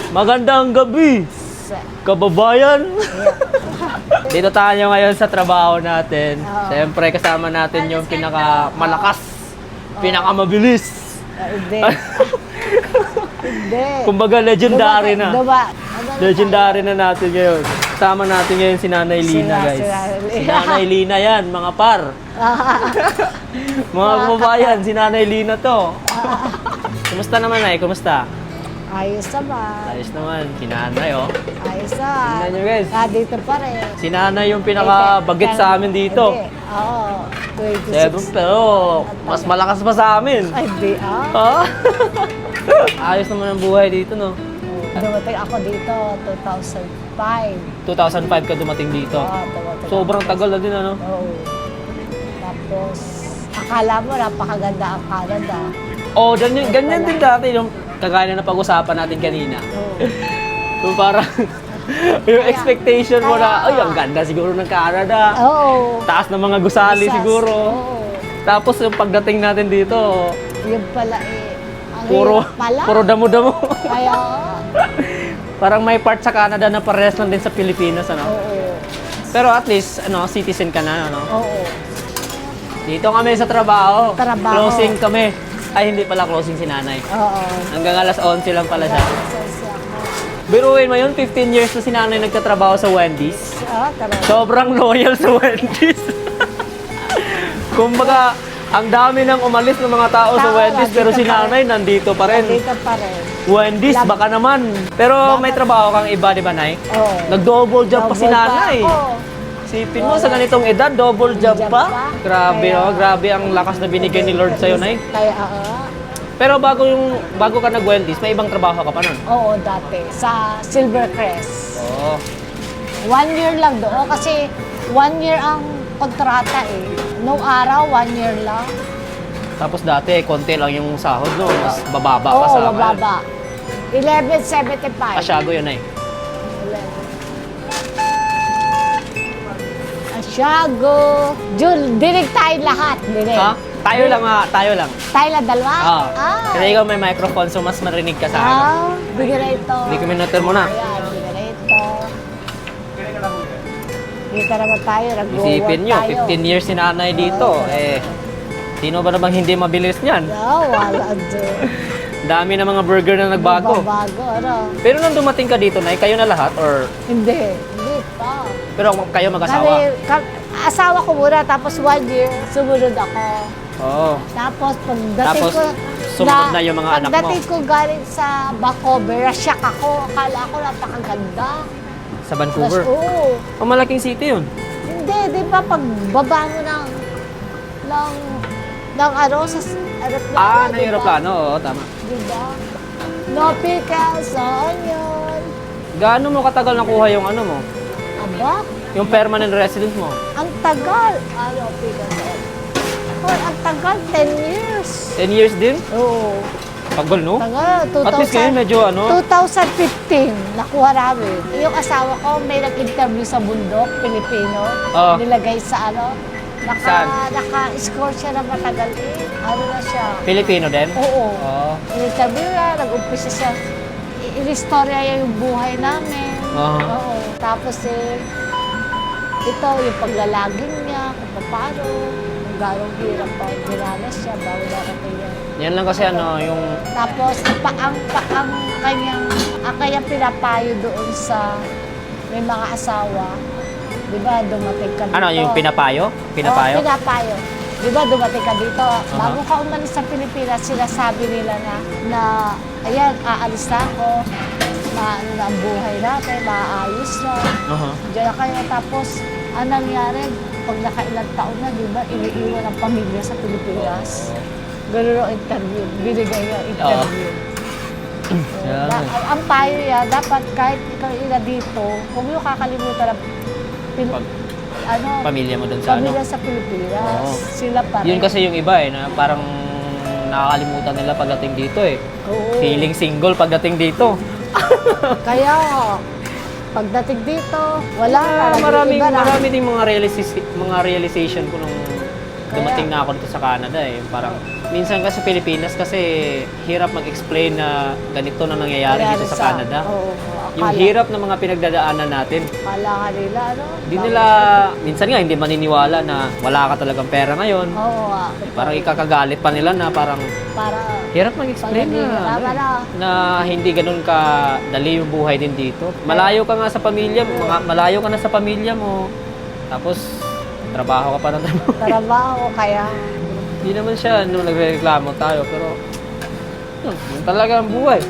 Magandang gabi, kababayan. Dito tayo ngayon sa trabaho natin. Siyempre kasama natin yung pinakamalakas, pinakamabilis. Hindi. Hindi. Kumbaga legendary na. Diba? Legendary na natin ngayon. Kasama natin ngayon si Nanay Lina, guys. Si Nanay Lina yan, mga par. Mga kababayan, si Nanay Lina to. Kumusta naman, Nay? Kumusta? Ayos naman. Ayos naman. Si Nanay, oh. Ayos naman. Tingnan nyo, guys. Dito pa rin. Si Nanay yung pinaka-bagit sa amin dito. Hindi. Oo. 26. Pero mas malakas pa sa amin. Ay, di. Ha? Ayos naman ang buhay dito, no? Dumating ako dito, 2005. 2005 ka dumating dito. Dumating Sobrang ako. tagal na din, ano? Oo. Tapos, akala mo napakaganda ang Canada. Oh, ganyan din dati yung kagaya na pag-usapan natin kanina. Oo. So parang yung expectation mo na, ay, ang ganda siguro ng Canada. Oo. Taas ng mga gusali Isas. siguro. Oo. Tapos yung pagdating natin dito, Yun pala eh. Ang puro hirap pala. puro damo-damo. Kaya, Parang may part sa Canada na parehas lang din sa Pilipinas, ano? oo. Pero at least, citizen ka na, ano? Oo. Dito kami sa trabaho. Trabaho. Closing kami. Ay, hindi pala closing si Nanay. Oo. Hanggang alas 11 lang pala siya. Sasya ko. Biruin mo yun, 15 years na si Nanay nagtatrabaho sa Wendy's. Talaga. Sobrang loyal sa Wendy's. Kumbaga, ang dami nang umalis ng mga tao sa Tao, Wendy's, pero si nandito pa Nanay nandito pa rin. Dito pa rin. Wendy's, baka naman. Pero may trabaho kang iba, di ba, Nay? Oo. Nag-double job pa si Double Nanay. ako. Sipin mo, sa ganitong edad, double job Job pa. pa. Grabe, Kaya- oh. Grabe ang lakas na binigay ni Lord sa'yo, Nay. Kaya, Pero bago ka nag-Wendy's, may ibang trabaho ka pa nun. oo, dati. Sa Silvercrest. Oo. 1 year lang doon. Kasi 1 year ang kontrata eh. Nung araw, 1 year lang. Tapos dati, konti lang yung sahod, no? Mas bababa pa Oo, sa mababa. 11.75. Asyago yun, Nay. Asiago. Jul, dinig tayo lahat. Dinig. Ha? Tayo lang, tayo lang. Tayo lang dalawa? Kasi ikaw may microphone, so mas marinig ka sa akin. Bigyan na ito. Hindi kami natin muna. Ayan, bigyan na ito. Dito naman tayo, nag-work Isipin nyo, tayo. 15 years si Nanay dito. Sino ba namang hindi mabilis niyan? No, wala doon. Dami na mga burger na nagbago. Bago, ano? Pero nung dumating ka dito, Nay, kayo na lahat? Or, Hindi pa. pero kayo mag-asawa? Asawa ko muna, tapos 1 year, sumunod ako. Oo. Tapos pagdating Tapos, ko, sumunod na yung mga anak mo. Pagdating ko galing sa Vancouver, shock ako. Akala ko napakaganda. Sa Vancouver? Tapos, oo. O malaking city yun. Hindi, di ba pagbaba mo ng ano, sa aeroplano, Ng aeroplano, oo, tama. Di ba? No pickles, onion. Gaano mo katagal nakuha yung ano mo? Aba, Yung permanent residence mo? ang tagal. No pickles, onion. Hoy, ang tagal, 10 years. 10 years din? Oo. Tagal, no? Tagal, At least kayo medyo ano? 2015, nakuha namin. Yung asawa ko, may nag-interview sa bundok, Pilipino. Oo. Nilagay sa ano. Saan? Naka-score siya na matagal eh. Ano na siya? Filipino din? Oo. Oo. In-interview na, nag-umpisa siya. In-istorya niya yung buhay namin. Aha. Oo. Tapos ito, yung paglalaging niya, kung paano, kung gano'ng hirap pa, dinanas siya, bago darating yan. Yan lang kasi yung... Tapos, ang kanyang pinapayo doon sa may mga asawa. Di ba, dumating ka dito. Ano, yung pinapayo? Pinapayo? Oo, pinapayo. Di ba, dumating ka dito. Bago ka umalis sa Pilipinas, sinasabi nila na ayan, aalis na ako. Ano na ang buhay natin, maayos na. Diyan na kayo. Tapos, ang nangyari, pag nakailang taon na, di ba, iniiwan ang pamilya sa Pilipinas. Ganun ang interview. Binigay yung interview. Ang payo yan, dapat kahit ikaw ina dito, huwag mo kakalimutan ang Pamilya mo dun sa pamilya sa Pilipinas. Oo. Sila pa rin. Yun kasi yung iba na parang nakakalimutan nila pagdating dito Oo. Feeling single pagdating dito. Kaya, pagdating dito, wala na. Marami ding mga realization ko nung dumating na ako dito sa Canada eh. Parang, minsan kasi sa Pilipinas kasi hirap mag-explain na ganito na nangyayari dito sa Canada. Oo, Yung hirap ng mga pinagdadaanan natin. Akala ka nila, ano? Hindi nila, minsan nga hindi maniniwala na wala ka talagang pera ngayon. Oo nga. Parang ikakagalit pa nila na parang Para, hirap mag-explain Tama na. na hindi ganun ka dali yung buhay din dito. Malayo ka nga sa pamilya mo, malayo ka na sa pamilya mo. Tapos, trabaho ka pa ng trabaho. trabaho, kaya, Hindi naman siya, nagre-reklamo tayo, pero yun talaga ang buhay.